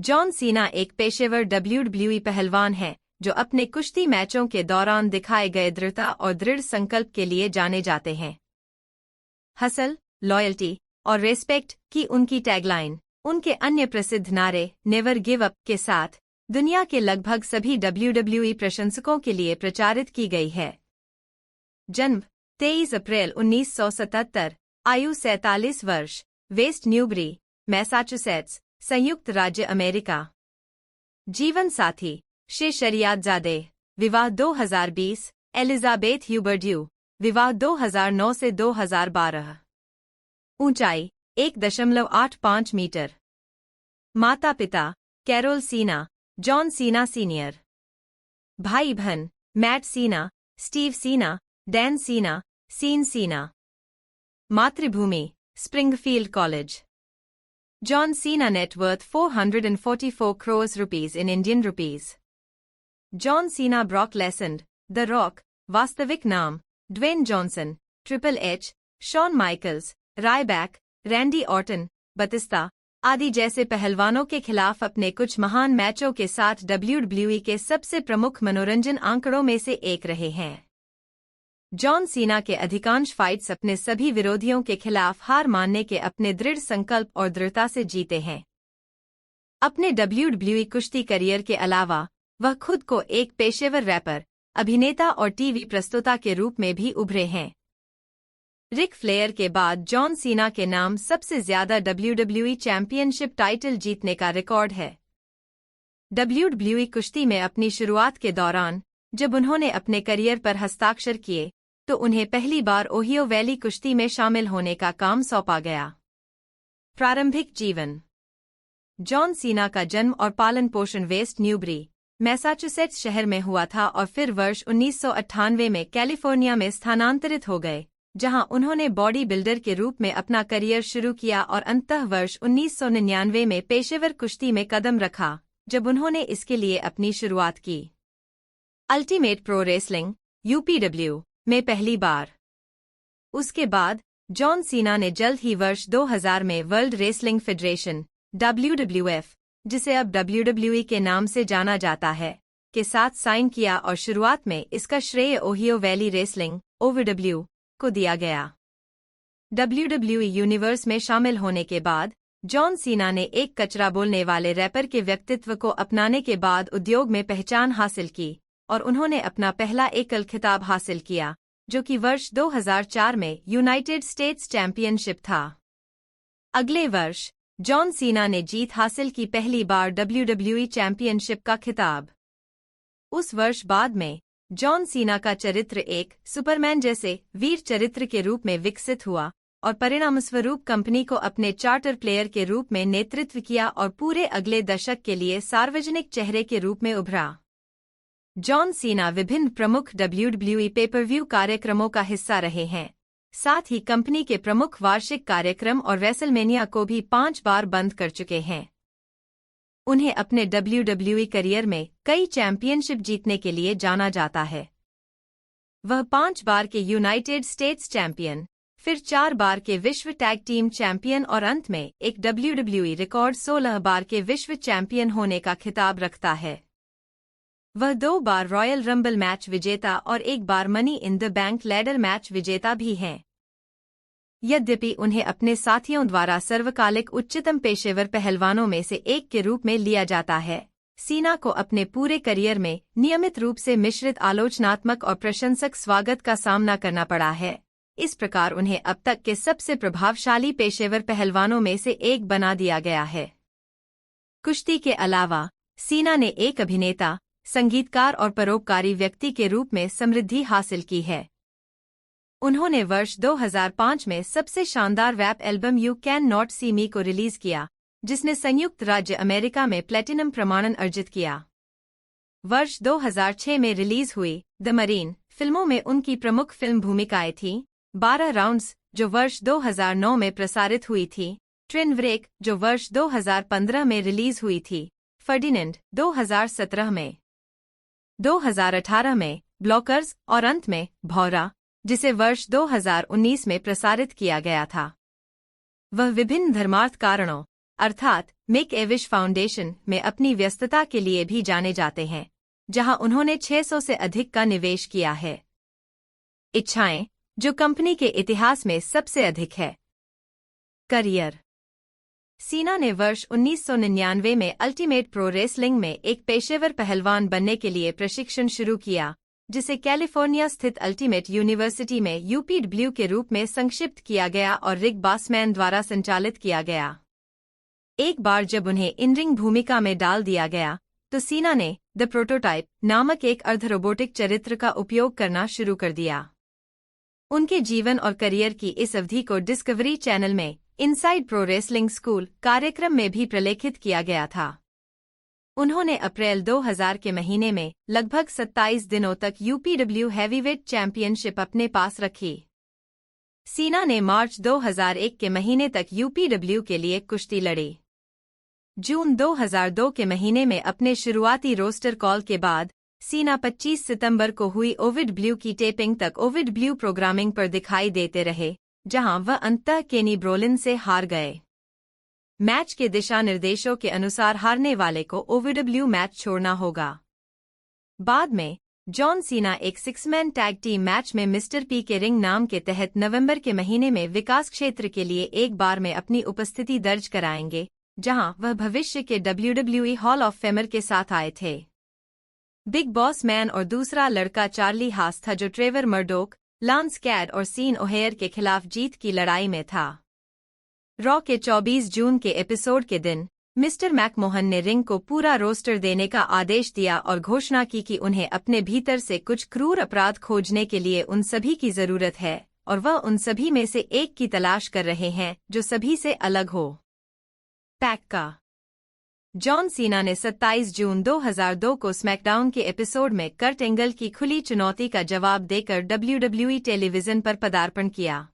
John Cena एक पेशेवर WWE पहलवान हैं जो अपने कुश्ती मैचों के दौरान दिखाए गए दृढ़ता और दृढ़ संकल्प के लिए जाने जाते हैं। हसल, लॉयल्टी और रेस्पेक्ट की उनकी टैगलाइन उनके अन्य प्रसिद्ध नारे नेवर गिव अप के साथ दुनिया के लगभग सभी डब्ल्यूडब्ल्यूई प्रशंसकों के लिए प्रचारित की गई है। जन्म 23 अप्रैल 1977, आयु 47 वर्ष, वेस्ट न्यूबरी, मैसाचुसेट्स, संयुक्त राज्य अमेरिका। जीवन साथी शे शरियातजादे, विवाह 2020, एलिजाबेथ ह्यूबर्ड्यू, विवाह 2009 से 2012। ऊंचाई 1.85 मीटर। माता पिता कैरोल सीना, जॉन सीना सीनियर। भाई बहन मैट सीना, स्टीव सीना, डैन सीना, सीन सीना। मातृभूमि Springfield college. John Cena net worth 444 crores rupees in Indian rupees. John Cena Brock Lesnar, the Rock, वास्तविक नाम Dwayne Johnson, triple H, Shawn Michaels, Ryback, Randy Orton, Batista आदि जैसे पहलवानों के खिलाफ अपने कुछ महान मैचों के साथ डब्ल्यूडब्ल्यूई के सबसे प्रमुख मनोरंजन आंकड़ों में से एक रहे हैं। जॉन सीना के अधिकांश फाइट्स अपने सभी विरोधियों के खिलाफ हार मानने के अपने दृढ़ संकल्प और दृढ़ता से जीते हैं। अपने डब्ल्यूडब्ल्यूई कुश्ती करियर के अलावा वह खुद को एक पेशेवर रैपर, अभिनेता और टीवी प्रस्तुता के रूप में भी उभरे हैं। रिक फ्लेयर के बाद जॉन सीना के नाम सबसे ज्यादा डब्ल्यूडब्ल्यूई चैंपियनशिप टाइटल जीतने का रिकॉर्ड है। डब्ल्यूडब्ल्यूई कुश्ती में अपनी शुरुआत के दौरान जब उन्होंने अपने करियर पर हस्ताक्षर किए तो उन्हें पहली बार ओहियो वैली कुश्ती में शामिल होने का काम सौंपा गया। प्रारंभिक जीवन। जॉन सीना का जन्म और पालन पोषण वेस्ट न्यूबरी, मैसाचुसेट्स शहर में हुआ था और फिर वर्ष 1998 में कैलिफोर्निया में स्थानांतरित हो गए, जहां उन्होंने बॉडी बिल्डर के रूप में अपना करियर शुरू किया और अंततः वर्ष 1999 में पेशेवर कुश्ती में कदम रखा, जब उन्होंने इसके लिए अपनी शुरुआत की। अल्टीमेट प्रो रेसलिंग (UPW) में पहली बार। उसके बाद जॉन सीना ने जल्द ही वर्ष 2000 में वर्ल्ड रेसलिंग फेडरेशन (WWF), जिसे अब WWE के नाम से जाना जाता है, के साथ साइन किया और शुरुआत में इसका श्रेय ओहियो वैली रेसलिंग (OVW) को दिया गया। WWE यूनिवर्स में शामिल होने के बाद जॉन सीना ने एक कचरा बोलने वाले रैपर के व्यक्तित्व को अपनाने के बाद उद्योग में पहचान हासिल की और उन्होंने अपना पहला एकल खिताब हासिल किया, जो कि वर्ष 2004 में यूनाइटेड स्टेट्स चैंपियनशिप था। अगले वर्ष जॉन सीना ने जीत हासिल की पहली बार WWE चैंपियनशिप का खिताब। उस वर्ष बाद में जॉन सीना का चरित्र एक सुपरमैन जैसे वीर चरित्र के रूप में विकसित हुआ और परिणामस्वरूप कंपनी को अपने चार्टर प्लेयर के रूप में नेतृत्व किया और पूरे अगले दशक के लिए सार्वजनिक चेहरे के रूप में उभरा। जॉन सीना विभिन्न प्रमुख WWE पेपरव्यू कार्यक्रमों का हिस्सा रहे हैं, साथ ही कंपनी के प्रमुख वार्षिक कार्यक्रम और रेसलमेनिया को भी 5 बार बंद कर चुके हैं। उन्हें अपने WWE करियर में कई चैंपियनशिप जीतने के लिए जाना जाता है। वह 5 बार के यूनाइटेड स्टेट्स चैंपियन, फिर 4 बार के विश्व टैग टीम चैंपियन और अंत में एक WWE रिकॉर्ड 16 बार के विश्व चैंपियन होने का खिताब रखता है। वह 2 बार रॉयल रंबल मैच विजेता और 1 बार money in the bank ladder match विजेता भी हैं। यद्यपि उन्हें अपने साथियों द्वारा सर्वकालिक उच्चतम पेशेवर पहलवानों में से एक के रूप में लिया जाता है, सीना को अपने पूरे करियर में नियमित रूप से मिश्रित आलोचनात्मक और प्रशंसक स्वागत का सामना करना पड़ा है। इस प्रकार उन्हें अब तक के सबसे प्रभावशाली पेशेवर पहलवानों में से एक बना दिया गया है। कुश्ती के अलावा सीना ने एक अभिनेता, संगीतकार और परोपकारी व्यक्ति के रूप में समृद्धि हासिल की है। उन्होंने वर्ष 2005 में सबसे शानदार rap album you can not see me को रिलीज किया, जिसने संयुक्त राज्य अमेरिका में प्लेटिनम प्रमाणन अर्जित किया। वर्ष 2006 में रिलीज हुई द मरीन फिल्मों में उनकी प्रमुख फिल्म भूमिकाएं थीं 12 राउंड्स, जो वर्ष 2009 में प्रसारित हुई थी, ट्विन ब्रेक, जो वर्ष 2015 में रिलीज हुई थी, फर्डिनेंड 2017 में, 2018 में ब्लॉकर्स और अंत में भौरा, जिसे वर्ष 2019 में प्रसारित किया गया था। वह विभिन्न धर्मार्थ कारणों, अर्थात मेक ए विश फाउंडेशन में अपनी व्यस्तता के लिए भी जाने जाते हैं, जहां उन्होंने 600 से अधिक का निवेश किया है। इच्छाएं, जो कंपनी के इतिहास में सबसे अधिक है। करियर। सीना ने वर्ष 1999 में अल्टीमेट प्रो रेसलिंग में एक पेशेवर पहलवान बनने के लिए प्रशिक्षण शुरू किया, जिसे कैलिफोर्निया स्थित अल्टीमेट यूनिवर्सिटी में यूपीडब्ल्यू के रूप में संक्षिप्त किया गया और रिक बासमैन द्वारा संचालित किया गया। एक बार जब उन्हें इन-रिंग भूमिका में डाल दिया गया, तो सीना ने द प्रोटोटाइप नामक एक अर्ध-रोबोटिक चरित्र का उपयोग करना शुरू कर दिया। उनके जीवन और करियर की इस अवधि को डिस्कवरी चैनल में इनसाइड प्रो रेसलिंग स्कूल कार्यक्रम में भी प्रलेखित किया गया था। उन्होंने अप्रैल 2000 के महीने में लगभग 27 दिनों तक यूपीडब्ल्यू हैवीवेट चैंपियनशिप अपने पास रखी। सीना ने मार्च 2001 के महीने तक यूपीडब्ल्यू के लिए कुश्ती लड़ी। जून 2002 के महीने में अपने शुरुआती रोस्टर कॉल के बाद सीना 25 सितंबर को हुई ओविडब्ल्यू की टेपिंग तक ओविडब्ल्यू प्रोग्रामिंग पर दिखाई देते रहे, जहां वह अंततः केनी ब्रोलिन से हार गए। मैच के दिशा निर्देशों के अनुसार हारने वाले को ओविडब्ल्यू मैच छोड़ना होगा। बाद में जॉन सीना एक 6-मैन टैग टीम मैच में मिस्टर पी के रिंग नाम के तहत नवंबर के महीने में विकास क्षेत्र के लिए एक बार में अपनी उपस्थिति दर्ज कराएंगे, जहां वह भविष्य के WWE हॉल ऑफ फेमर के साथ आए थे। बिग बॉस मैन और दूसरा लड़का चार्ली हास था, जो ट्रेवर मर्डोक, लांस कैड और सीन ओहेयर के खिलाफ जीत की लड़ाई में था। रॉ के 24 जून के एपिसोड के दिन मिस्टर मैकमोहन ने रिंग को पूरा रोस्टर देने का आदेश दिया और घोषणा की कि उन्हें अपने भीतर से कुछ क्रूर अपराध खोजने के लिए उन सभी की जरूरत है, और वह उन सभी में से एक की तलाश कर रहे हैं जो सभी से अलग हो। पैक का जॉन सीना ने 27 जून 2002 को स्मैकडाउन के एपिसोड में कर्ट एंगल की खुली चुनौती का जवाब देकर WWE टेलीविजन पर पदार्पण किया।